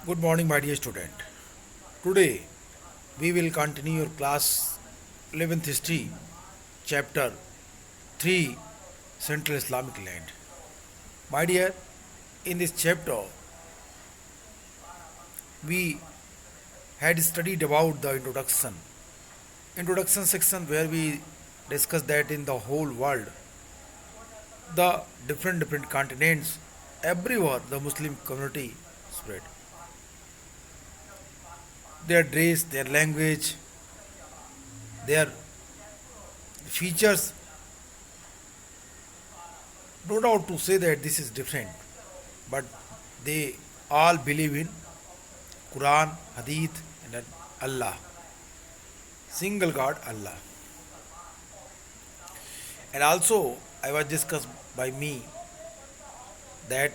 Good morning, my dear student. Today we will continue your class 11th history, chapter 3, Central Islamic Land. My dear, in this chapter we had studied about the introduction section where we discussed that in the whole world, the different continents, everywhere the Muslim community spread. Their dress, their language, their features, no doubt to say that this is different, but they all believe in Quran, Hadith, and Allah, single God Allah. And also, I was discussed by me that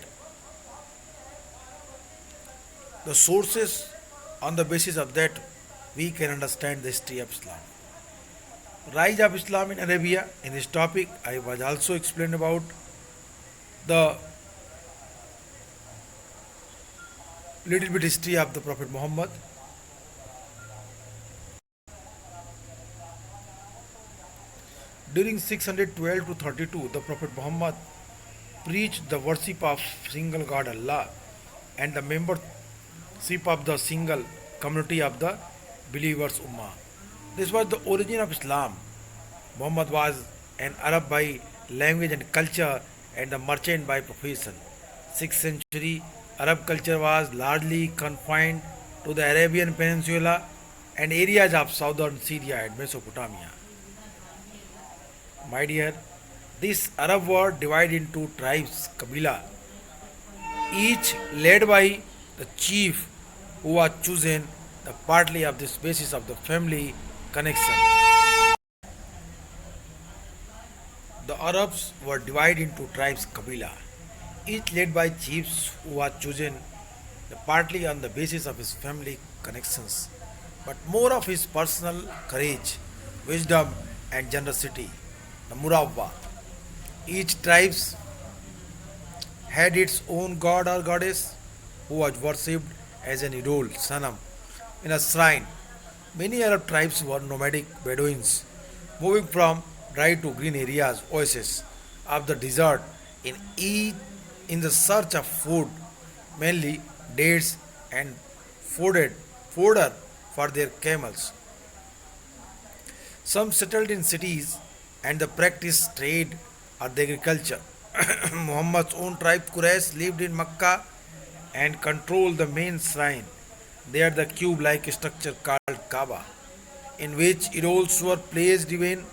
the sources on the basis of that we can understand the history of Islam. Rise of Islam in Arabia. In this topic, I was also explained about the little bit history of the Prophet Muhammad. During 612 to 32, the Prophet Muhammad preached the worship of single God Allah and the membership of the single community of the believers Ummah. This was the origin of Islam. Muhammad was an Arab by language and culture and a merchant by profession. 6th century Arab culture was largely confined to the Arabian Peninsula and areas of southern Syria and Mesopotamia. My dear, this Arab world divided into tribes, Kabila, each led by the chief who was chosen the partly of this basis of the family connection. The Arabs were divided into tribes, Kabila, each led by chiefs who were chosen partly on the basis of his family connections, but more of his personal courage, wisdom, and generosity. The Murawwa. Each tribe had its own god or goddess who was worshipped as an idol, sanam, in a shrine. Many Arab tribes were nomadic Bedouins, moving from dry to green areas, oases of the desert in the search of food, mainly dates and fodder for their camels. Some settled in cities and the practiced trade or the agriculture. Muhammad's own tribe Quraysh lived in Mecca and controlled the main shrine. There the cube-like structure called Kaaba, in which idols were placed. Even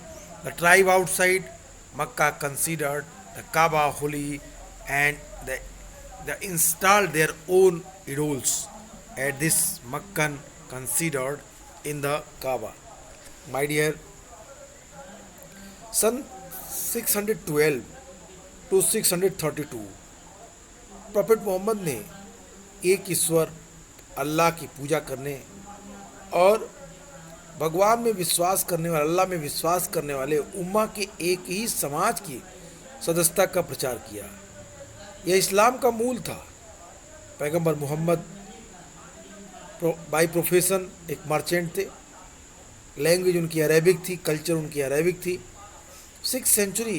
the tribe outside Mecca considered the Kaaba holy and they installed their own idols at this Meccan considered in the Kaaba. My dear, सन 612 to 632 prophet Muhammad ने एक ईश्वर अल्लाह की पूजा करने और भगवान में विश्वास करने वाले अल्लाह में विश्वास करने वाले उम्मा के एक ही समाज की सदस्यता का प्रचार किया। यह इस्लाम का मूल था। पैगंबर मोहम्मद बाई प्रोफेशन एक मर्चेंट थे। लैंग्वेज उनकी अरेबिक थी, कल्चर उनकी अरेबिक थी। 6th सेंचुरी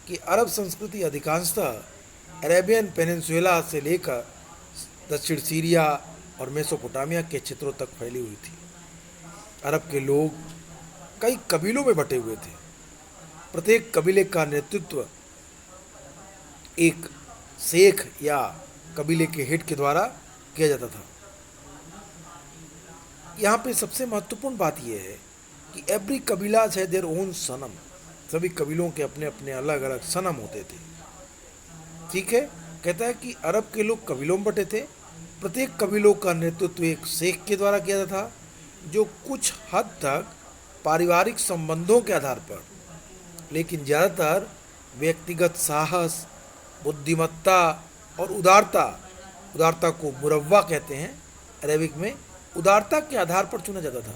की अरब संस्कृति अधिकांशतः अरेबियन पेनिनसुला से लेकर दक्षिण सीरिया और मेसोपोटामिया के क्षेत्रों तक फैली हुई थी। अरब के लोग कई कबीलों में बटे हुए थे। प्रत्येक कबीले का नेतृत्व एक शेख या कबीले के हेड के द्वारा किया जाता था। यहाँ पे सबसे महत्वपूर्ण बात यह है कि एवरी कबीला है देयर ओन सनम। सभी कबीलों के अपने अपने अलग अलग सनम होते थे। ठीक है, कहता है कि अरब के लोग कबीलों में बटे थे। प्रत्येक कबीलों का नेतृत्व एक शेख के द्वारा किया जाता था, जो कुछ हद तक पारिवारिक संबंधों के आधार पर, लेकिन ज़्यादातर व्यक्तिगत साहस, बुद्धिमत्ता और उदारता को मुरव्वा कहते हैं अरेबिक में, उदारता के आधार पर चुना जाता था।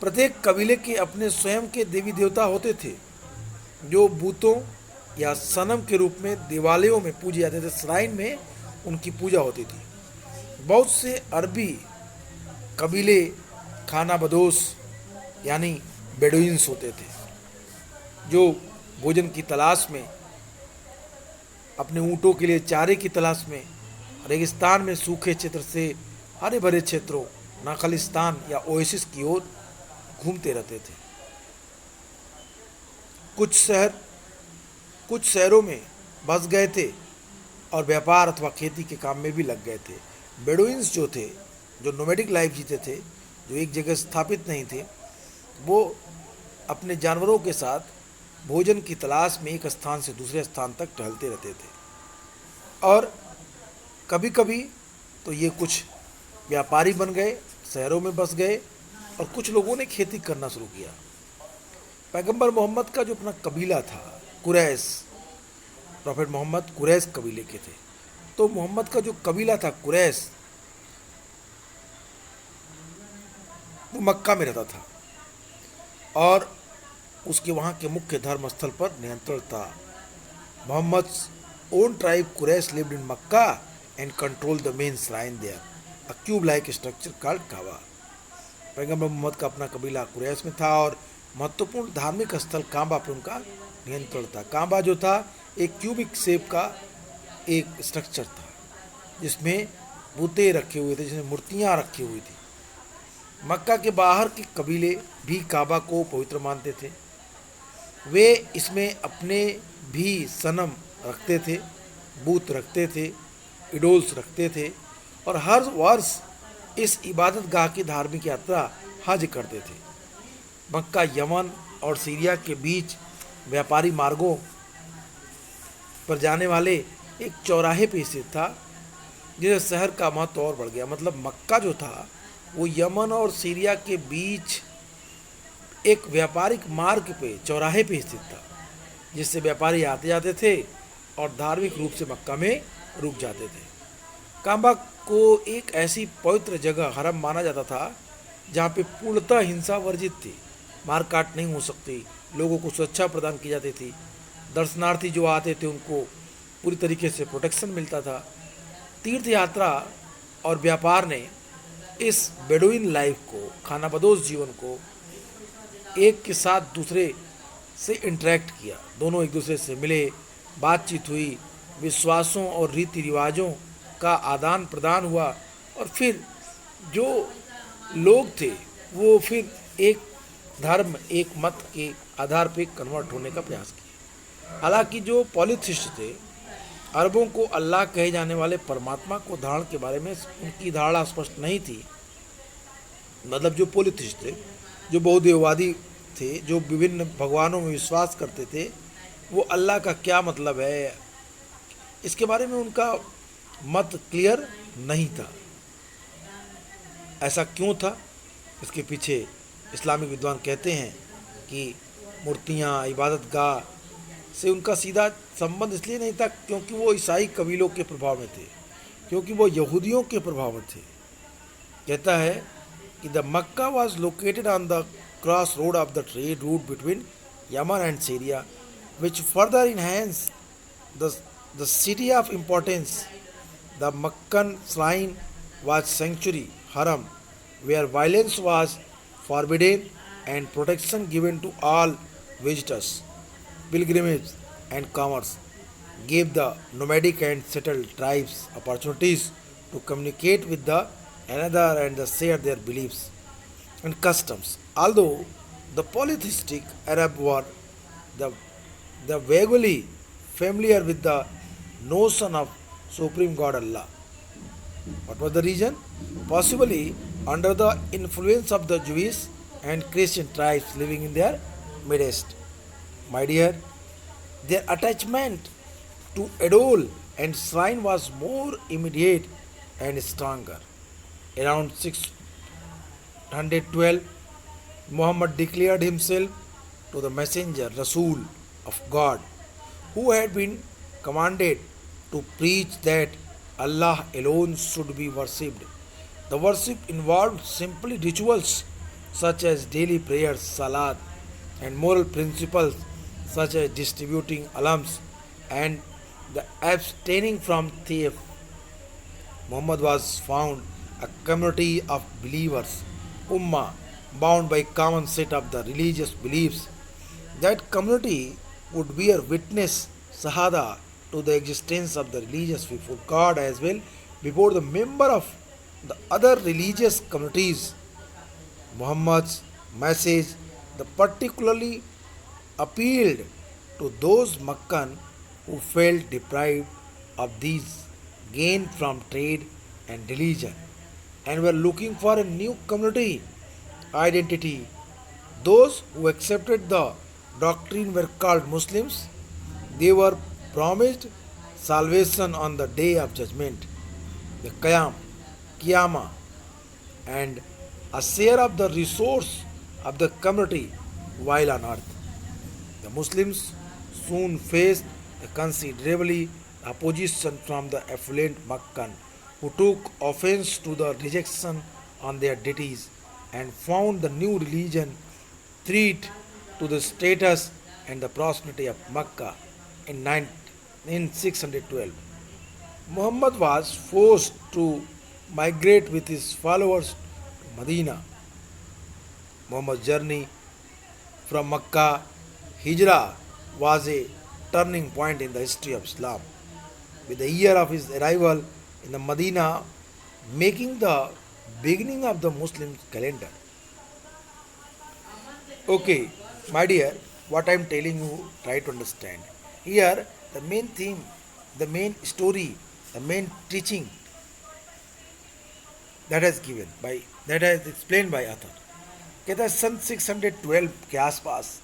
प्रत्येक कबीले के अपने स्वयं के देवी देवता होते थे, जो बूतों या सनम के रूप में देवालयों में पूजे जाते थे। श्राइन में उनकी पूजा होती थी। बहुत से अरबी कबीले खाना बदोश यानी बेडुइन्स होते थे, जो भोजन की तलाश में, अपने ऊँटों के लिए चारे की तलाश में रेगिस्तान में सूखे क्षेत्र से हरे भरे क्षेत्रों, नाखलिस्तान या ओएसिस की ओर घूमते रहते थे। कुछ शहर कुछ शहरों में बस गए थे और व्यापार अथवा खेती के काम में भी लग गए थे। बेडुइन्स जो थे, जो नोमैडिक लाइफ जीते थे, जो एक जगह स्थापित नहीं थे, वो अपने जानवरों के साथ भोजन की तलाश में एक स्थान से दूसरे स्थान तक टहलते रहते थे। और कभी कभी तो ये कुछ व्यापारी बन गए, शहरों में बस गए, और कुछ लोगों ने खेती करना शुरू किया। पैगंबर मोहम्मद का जो अपना कबीला था कुरैश, प्रॉफेट मोहम्मद कुरैश कबीले के थे, तो मोहम्मद का जो कबीला था कुरैश, वो मक्का में रहता था और उसके वहाँ के मुख्य धर्म स्थल पर नियंत्रण था। Muhammad own tribe Quraysh lived in Mecca and control the main shrine there, a cube like structure called Kaaba. पैगंबर मोहम्मद का अपना कबीला कुरैश में था और महत्वपूर्ण धार्मिक स्थल काबा पर उनका नियंत्रण था। काबा जो था एक क्यूबिक शेप का एक स्ट्रक्चर था, जिसमें बूते रखे हुए थे, जिसमें मूर्तियाँ रखी हुई थी। मक्का के बाहर के कबीले भी काबा को पवित्र मानते थे। वे इसमें अपने भी सनम रखते थे, बूत रखते थे, इडोल्स रखते थे और हर वर्ष इस इबादत गाह की धार्मिक यात्रा हज करते थे। मक्का यमन और सीरिया के बीच व्यापारी मार्गों पर जाने वाले एक चौराहे पे स्थित था, जिससे शहर का महत्व और बढ़ गया। मतलब मक्का जो था वो यमन और सीरिया के बीच एक व्यापारिक मार्ग पे, चौराहे पे स्थित था, जिससे व्यापारी आते जाते थे और धार्मिक रूप से मक्का में रुक जाते थे। काबा को एक ऐसी पवित्र जगह हरम माना जाता था जहाँ पे पूर्णतः हिंसा वर्जित थी, मारकाट नहीं हो सकती, लोगों को सुरक्षा प्रदान की जाती थी, दर्शनार्थी जो आते थे उनको पूरी तरीके से प्रोटेक्शन मिलता था। तीर्थ यात्रा और व्यापार ने इस बेडुइन लाइफ को, खानाबदोश जीवन को एक के साथ दूसरे से इंटरेक्ट किया। दोनों एक दूसरे से मिले, बातचीत हुई, विश्वासों और रीति रिवाजों का आदान प्रदान हुआ और फिर जो लोग थे वो फिर एक धर्म, एक मत के आधार पर कन्वर्ट होने का प्रयास किया। हालांकि जो पॉलीथिस्ट थे, अरबों को अल्लाह कहे जाने वाले परमात्मा को धारण के बारे में उनकी धारणा स्पष्ट नहीं थी। मतलब जो पॉलीथिस्ट थे, जो बहुदेववादी थे, जो विभिन्न भगवानों में विश्वास करते थे, वो अल्लाह का क्या मतलब है, इसके बारे में उनका मत क्लियर नहीं था। ऐसा क्यों था? इसके पीछे इस्लामिक विद्वान कहते हैं कि मूर्तियाँ, इबादत गाह से उनका सीधा संबंध इसलिए नहीं था क्योंकि वो ईसाई कबीलों के प्रभाव में थे, क्योंकि वो यहूदियों के प्रभाव में थे। कहता है कि the Mecca was located on the cross road of the trade route between Yemen and Syria which further enhance the city of importance. The Meccan shrine was sanctuary haram where violence was forbidden and protection given to all visitors. Pilgrimage and commerce gave the nomadic and settled tribes opportunities to communicate with the another and share their beliefs and customs. Although the polytheistic Arab were the, the vaguely familiar with the notion of Supreme God Allah. What was the reason? Possibly under the influence of the Jewish and Christian tribes living in their midst. My dear, their attachment to idol and shrine was more immediate and stronger. Around 612, Muhammad declared himself to the messenger Rasul of God, who had been commanded to preach that Allah alone should be worshipped. The worship involved simply rituals such as daily prayers, salat, and moral principles such as distributing alms and the abstaining from theft. Muhammad was found a community of believers, Ummah, bound by common set of the religious beliefs. That community would bear witness, Shahada, to the existence of the religious before God as well, before the member of the other religious communities. Muhammad's message the particularly appealed to those Meccan who felt deprived of these gain from trade and religion and were looking for a new community identity. Those who accepted the doctrine were called Muslims. They were promised salvation on the day of judgment, the Qiyamah, and a share of the resource of the community while on earth. The Muslims soon faced a considerably opposition from the affluent Meccan, who took offense to the rejection on their deities and found the new religion threat to the status and the prosperity of Mecca in 612. Muhammad was forced to migrate with his followers to Medina. Muhammad's journey from Mecca, Hijrah, was a turning point in the history of Islam, with the year of his arrival in the Medina making the beginning of the Muslim calendar. Okay, my dear, what I am telling you, try to understand. Here, the main theme, the main story, the main teaching that has explained by author. कहता है सन 612 के आसपास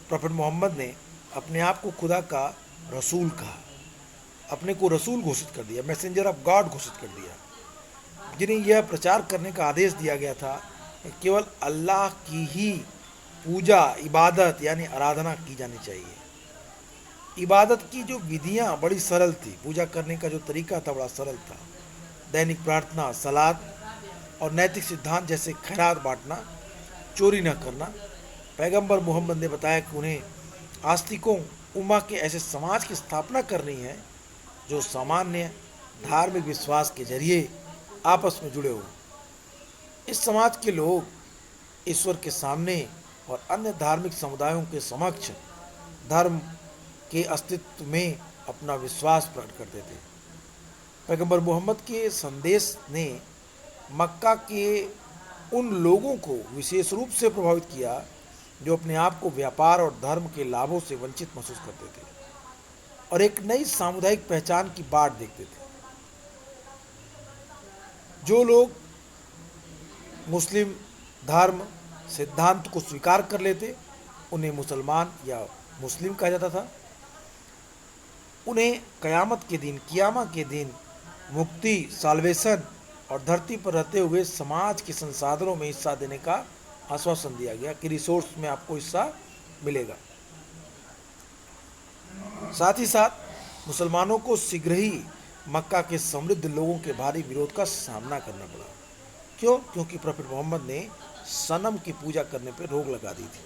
prophet Mohammad ने अपने आप को खुदा का रसूल कहा, अपने को रसूल घोषित कर दिया, मैसेंजर ऑफ गॉड घोषित कर दिया, जिन्हें यह प्रचार करने का आदेश दिया गया था कि केवल अल्लाह की ही पूजा इबादत यानी आराधना की जानी चाहिए। इबादत की जो विधियां बड़ी सरल थी, पूजा करने का जो तरीका था बड़ा सरल था। दैनिक प्रार्थना, सलाद और नैतिक सिद्धांत जैसे खैरात बांटना, चोरी न करना। पैगंबर मोहम्मद ने बताया कि उन्हें आस्तिकों उम्मा के ऐसे समाज की स्थापना करनी है जो सामान्य धार्मिक विश्वास के जरिए आपस में जुड़े हों। इस समाज के लोग ईश्वर के सामने और अन्य धार्मिक समुदायों के समक्ष धर्म के अस्तित्व में अपना विश्वास प्रकट करते थे। पैगंबर मोहम्मद के संदेश ने मक्का के उन लोगों को विशेष रूप से प्रभावित किया जो अपने आप को व्यापार और धर्म के लाभों से वंचित महसूस करते थे और एक नई सामुदायिक पहचान की बाट देखते थे। जो लोग मुस्लिम धर्म सिद्धांत को स्वीकार कर लेते उन्हें मुसलमान या मुस्लिम कहा जाता था। उन्हें क़यामत के दिन, क़ियामा के दिन मुक्ति, साल्वेशन और धरती पर रहते हुए समाज के संसाधनों में हिस्सा देने का आश्वासन दिया गया कि रिसोर्स में आपको हिस्सा मिलेगा। साथ ही साथ मुसलमानों को शीघ्र ही मक्का के समृद्ध लोगों के भारी विरोध का सामना करना पड़ा। क्यों? क्योंकि प्रॉफेट मोहम्मद ने सनम की पूजा करने पर रोक लगा दी थी।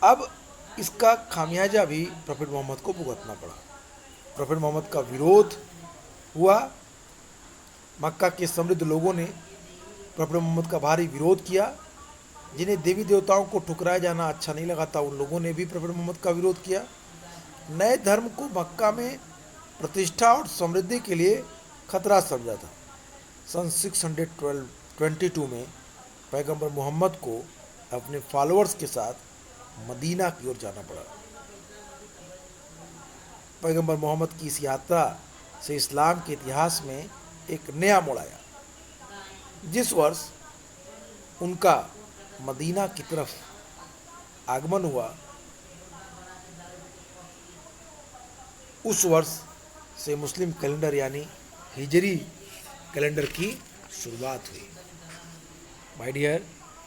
अब इसका खामियाजा भी प्रॉफेट मोहम्मद को भुगतना पड़ा। प्रॉफेट मोहम्मद का विरोध हुआ, मक्का के समृद्ध लोगों ने प्रॉफेट मोहम्मद का भारी विरोध किया। जिन्हें देवी देवताओं को ठुकराया जाना अच्छा नहीं लगा था, उन लोगों ने भी प्रॉफेट मोहम्मद का विरोध किया। नए धर्म को मक्का में प्रतिष्ठा और समृद्धि के लिए खतरा समझा था। सन 622 में पैगंबर मोहम्मद को अपने फॉलोअर्स के साथ मदीना की ओर जाना पड़ा। पैगंबर मोहम्मद की इस यात्रा से इस्लाम के इतिहास में एक नया मोड़ आया। जिस वर्ष उनका मदीना की तरफ आगमन हुआ, उस वर्ष से मुस्लिम कैलेंडर यानी हिजरी कैलेंडर की शुरुआत हुई। My dear,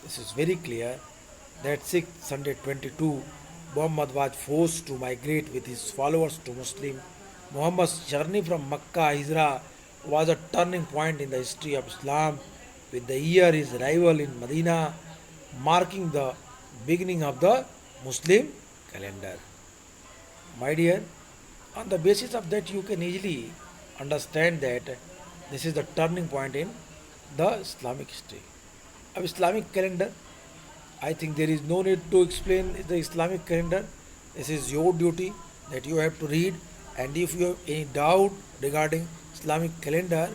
this is very clear that 622 Muhammad was forced to migrate with his followers to Muslim. Muhammad's journey from Makkah Hijrah was a turning point in the history of Islam, with the year his arrival in Medina marking the beginning of the Muslim calendar. My dear, on the basis of that you can easily understand that this is the turning point in the Islamic history. अब Islamic calendar, I think there is no need to explain the Islamic calendar. This is your duty that you have to read, and if you have any doubt regarding Islamic calendar,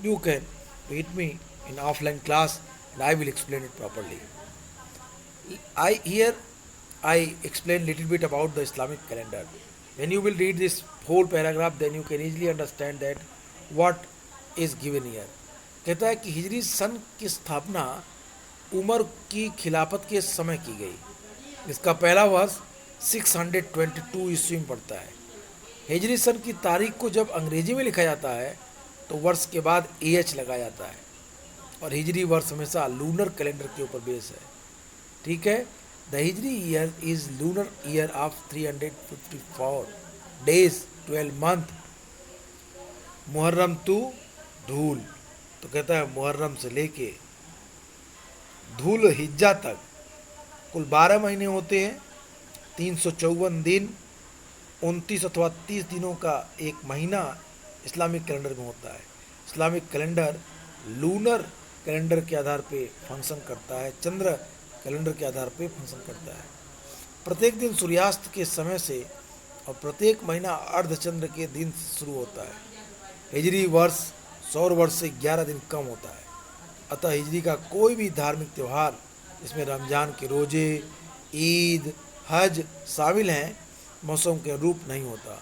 you can meet me in offline class and I will explain it properly. I explain little bit about the Islamic calendar. When you will read this whole paragraph, then you can easily understand that what is given here. कहता है कि हिजरी सन की स्थापना उमर की खिलाफत के समय की गई. इसका पहला वर्ष 622 ईस्वी में पड़ता है. हिजरी सन की तारीख को जब अंग्रेजी में लिखा जाता है तो वर्ष के बाद AH लगाया जाता है, और हिजरी वर्ष हमेशा लूनर कैलेंडर के ऊपर बेस है. ठीक है. The Hijri year is lunar year of 354 days 12 month. Muharram to Dhul, तो कहता है मुहर्रम से लेके धूल हिज्जा तक कुल 12 महीने होते हैं. 354 दिन, 29 अथवा 30 दिनों का एक महीना इस्लामिक कैलेंडर में होता है. इस्लामिक कैलेंडर लूनर कैलेंडर के आधार पे फंक्शन करता है, चंद्र कैलेंडर के आधार पे फंक्शन करता है. प्रत्येक दिन सूर्यास्त के समय से और प्रत्येक महीना अर्धचंद्र के दिन से शुरू होता है. हिजरी वर्ष सौर वर्ष से 11 दिन कम होता है. अतः हिजरी का कोई भी धार्मिक त्यौहार, इसमें रमज़ान के रोज़े, ईद, हज शामिल हैं, मौसम के अनुरूप नहीं होता.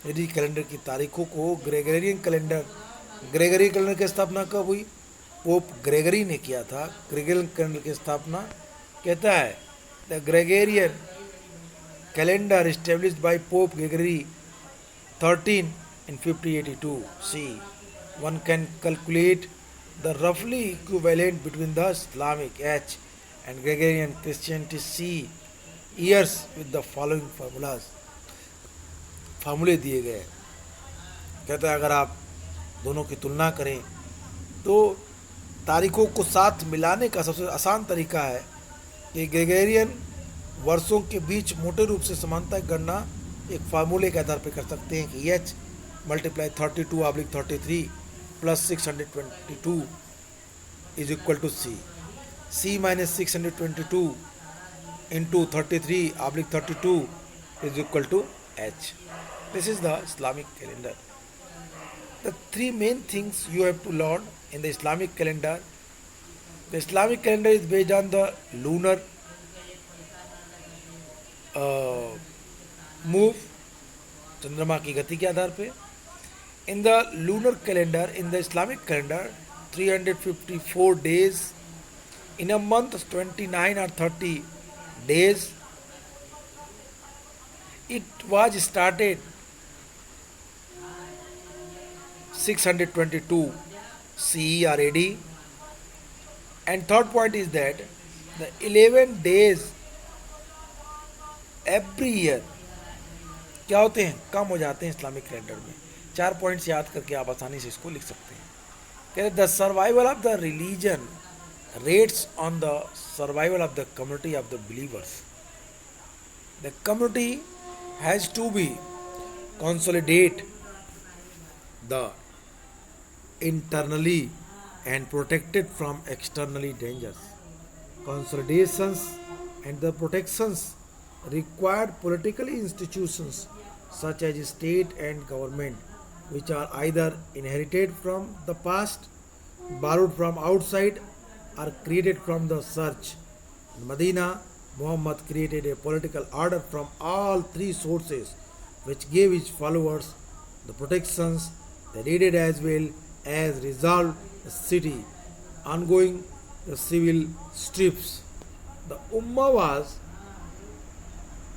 हिजरी कैलेंडर की तारीखों को ग्रेगरियन कैलेंडर की स्थापना कब हुई? पोप ग्रेगरी ने किया था. ग्रेगरियन कैलेंडर की स्थापना कहता है the Gregorian calendar established by pope Gregory 13 in 5082 C. One can calculate the roughly equivalent between the Islamic H and Gregorian Christianity C years with the following formulas. फार्मूले दिए गए. कहता है अगर आप दोनों की तुलना करें तो तारीखों को साथ मिलाने का सबसे आसान तरीका है कि ग्रेगोरियन वर्षों के बीच मोटे रूप से समानता की गणना एक फार्मूले के आधार पर कर सकते हैं कि H multiply 32/33 plus 622 is equal to C. C minus 622 into 33/32 is equal to H. This is the Islamic calendar. The three main things you have to learn in the Islamic calendar. The Islamic calendar is based on the lunar move, चंद्रमा की गति के आधार पे. In the lunar calendar, in the Islamic calendar, 354 days. In a month, 29 or 30 days. It was started 622 CE or AD. And third point is that the 11 days every year क्या होते हैं? कम हो जाते हैं इस्लामिक कैलेंडर में. 4 points याद करके आप आसानी से इसको लिख सकते हैं. कहते the survival of the religion rests on the survival of the community of the believers. The community has to be consolidated internally and protected from externally dangers. Consolidations and the protections required political institutions such as state and government, which are either inherited from the past, borrowed from outside, or created from the search. In Medina, Muhammad created a political order from all three sources, which gave his followers the protections they needed as well as resolved the city ongoing the civil strips. The Ummah was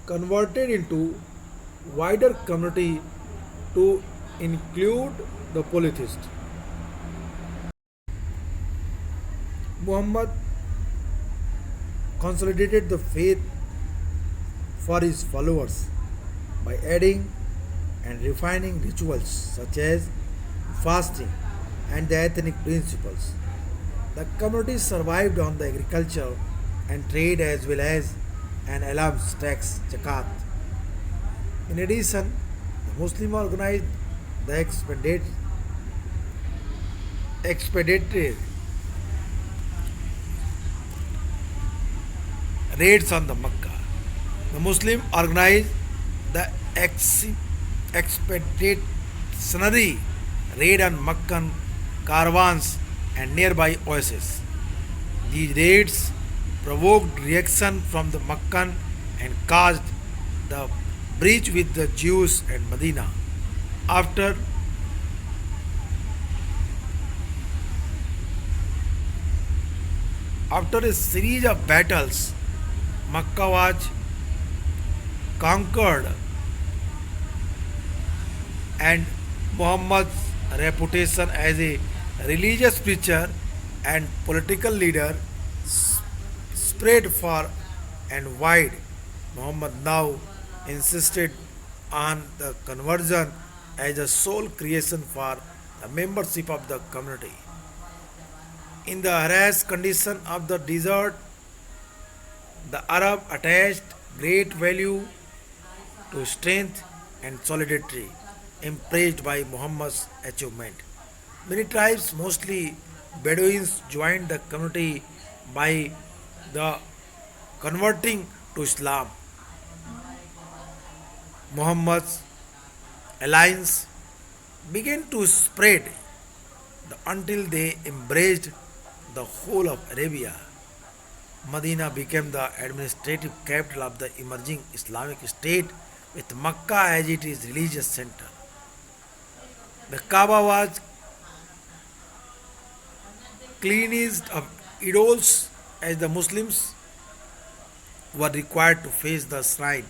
converted into wider community to include the polytheist. Muhammad consolidated the faith for his followers by adding and refining rituals such as fasting and the ethnic principles. The community survived on the agriculture and trade as well as an alms tax zakat. In addition, the Muslim organized the expedited raids on the Mecca. The Muslim organized the expeditionary raid on Meccan caravans and nearby oases. These raids provoked reaction from the Meccan and caused the breach with the Jews and Medina. After after a series of battles, Makkah was conquered and Muhammad's reputation as a religious preacher and political leader spread far and wide. Muhammad now insisted on the conversion as a sole creation for the membership of the community. In the harassed condition of the desert, the Arab attached great value to strength and solidarity, impressed by Muhammad's achievement. Many tribes, mostly Bedouins, joined the community by the converting to Islam. Muhammad's alliance began to spread until they embraced the whole of Arabia. Medina became the administrative capital of the emerging Islamic state with Mecca as its religious center. The Kaaba was cleansed of idols as the Muslims were required to face the shrine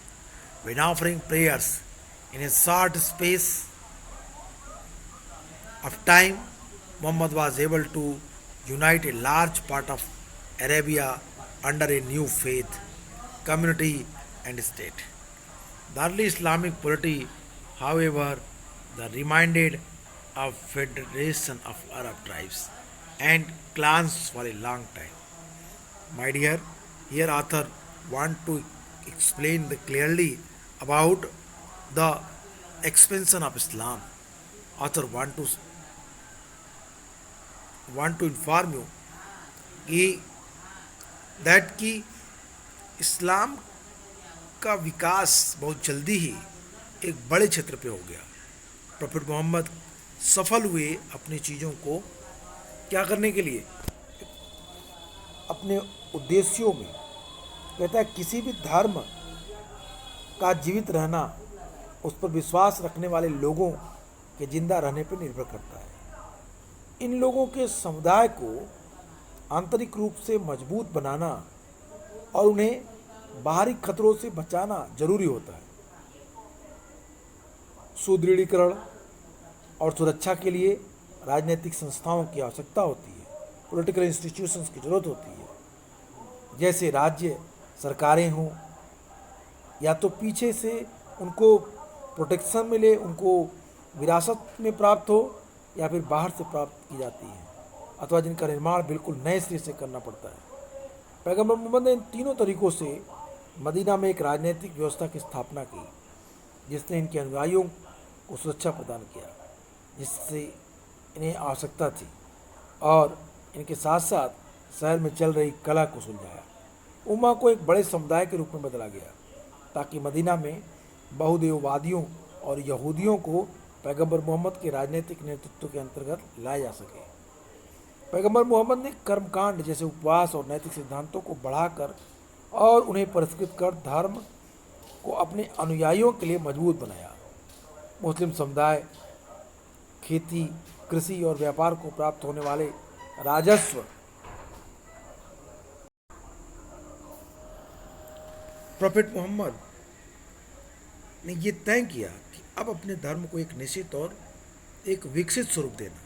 when offering prayers. In a short space of time, Muhammad was able to unite a large part of Arabia under a new faith, community, and state. The early Islamic polity, however, the reminded of federation of Arab tribes and clans for a long time. My dear, here author want to explain clearly about the expansion of Islam. Author want to inform you कि that कि इस्लाम का विकास बहुत जल्दी ही एक बड़े क्षेत्र पे हो गया. प्रॉफिट मोहम्मद सफल हुए अपनी चीज़ों को क्या करने के लिए, अपने उद्देश्यों में. कहता है किसी भी धर्म का जीवित रहना उस पर विश्वास रखने वाले लोगों के जिंदा रहने पर निर्भर करता है. इन लोगों के समुदाय को आंतरिक रूप से मजबूत बनाना और उन्हें बाहरी खतरों से बचाना जरूरी होता है. सुदृढ़ीकरण और सुरक्षा के लिए राजनीतिक संस्थाओं की आवश्यकता होती है. पॉलिटिकल इंस्टीट्यूशंस की जरूरत होती है, जैसे राज्य सरकारें हों, या तो पीछे से उनको प्रोटेक्शन मिले, उनको विरासत में प्राप्त हो, या फिर बाहर से प्राप्त की जाती है, अथवा जिनका निर्माण बिल्कुल नए सिरे से करना पड़ता है. पैगंबर मोहम्मद ने इन तीनों तरीकों से मदीना में एक राजनीतिक व्यवस्था की स्थापना की, जिसने इनके अनुयायियों को सुरक्षा प्रदान किया जिससे इन्हें आवश्यकता थी, और इनके साथ साथ शहर में चल रही कला को सुलझाया. उम्मा को एक बड़े समुदाय के रूप में बदला गया ताकि मदीना में बहुदेववादियों और यहूदियों को पैगंबर मोहम्मद के राजनीतिक नेतृत्व के अंतर्गत लाया जा सके. पैगंबर मोहम्मद ने कर्मकांड जैसे उपवास और नैतिक सिद्धांतों को बढ़ाकर और उन्हें परिष्कृत कर धर्म को अपने अनुयायियों के लिए मजबूत बनाया. मुस्लिम समुदाय खेती, कृषि और व्यापार को प्राप्त होने वाले राजस्व प्रॉफिट मोहम्मद ने ये तय किया कि अब अपने धर्म को एक निश्चित और एक विकसित स्वरूप देना.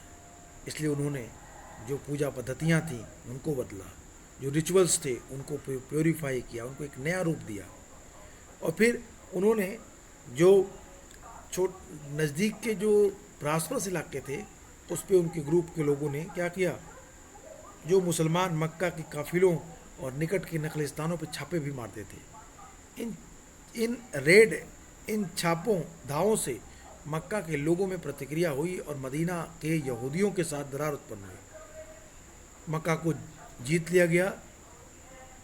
इसलिए उन्होंने जो पूजा पद्धतियाँ थीं उनको बदला, जो रिचुअल्स थे उनको प्योरीफाई किया, उनको एक नया रूप दिया. और फिर उन्होंने जो नज़दीक के जो प्रॉस्परस इलाके थे उस पे उनके ग्रुप के लोगों ने क्या किया, जो मुसलमान मक्का के काफिलों और निकट के नकली स्थानों पर छापे भी मारते थे. इन इन रेड इन छापों धावों से मक्का के लोगों में प्रतिक्रिया हुई और मदीना के यहूदियों के साथ दरार उत्पन्न हुई। मक्का को जीत लिया गया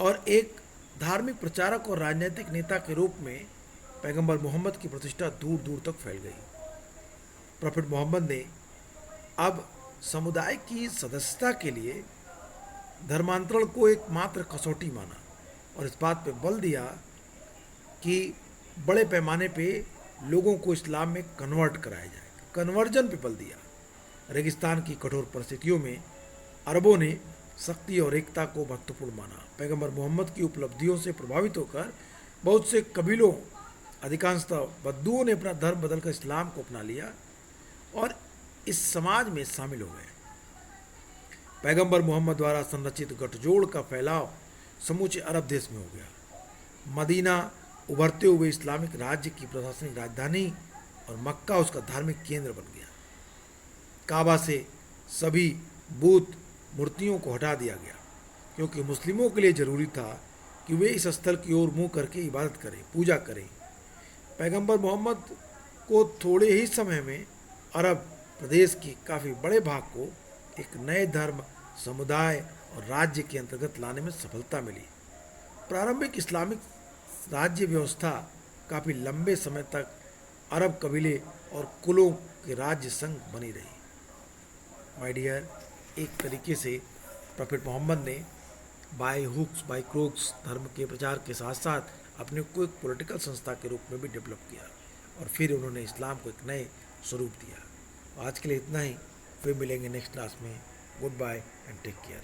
और एक धार्मिक प्रचारक और राजनीतिक नेता के रूप में पैगंबर मोहम्मद की प्रतिष्ठा दूर दूर तक फैल गई। प्रॉफिट मोहम्मद ने अब समुदाय की सदस्यता के लिए धर्मांतरण को एकमात्र कसौटी माना और इस बात पर बल दिया कि बड़े पैमाने पे लोगों को इस्लाम में कन्वर्ट कराया जाए। कन्वर्जन पे बल दिया। रेगिस्तान की कठोर परिस्थितियों में अरबों ने शक्ति और एकता को महत्वपूर्ण माना। पैगंबर मोहम्मद की उपलब्धियों से प्रभावित होकर बहुत से कबीलों, अधिकांशतः बद्दुओं ने अपना धर्म बदलकर इस्लाम को अपना लिया और इस समाज में शामिल हो गए। पैगंबर मोहम्मद द्वारा संरचित गठजोड़ का फैलाव समूचे अरब देश में हो गया। मदीना उभरते हुए इस्लामिक राज्य की प्रशासनिक राजधानी और मक्का उसका धार्मिक केंद्र बन गया। काबा से सभी बुत मूर्तियों को हटा दिया गया क्योंकि मुस्लिमों के लिए जरूरी था कि वे इस स्थल की ओर मुंह करके इबादत करें, पूजा करें। पैगंबर मोहम्मद को थोड़े ही समय में अरब प्रदेश के काफ़ी बड़े भाग को एक नए धर्म, समुदाय और राज्य के अंतर्गत लाने में सफलता मिली। प्रारंभिक इस्लामिक राज्य व्यवस्था काफ़ी लंबे समय तक अरब कबीले और कुलों के राज्य संघ बनी रही। माय डियर, एक तरीके से प्रॉफिट मोहम्मद ने बाय हुक्स बाय क्रोक्स धर्म के प्रचार के साथ साथ अपने को एक पॉलिटिकल संस्था के रूप में भी डेवलप किया और फिर उन्होंने इस्लाम को एक नए स्वरूप दिया। आज के लिए इतना ही, फिर मिलेंगे नेक्स्ट क्लास में। Good bye and take care.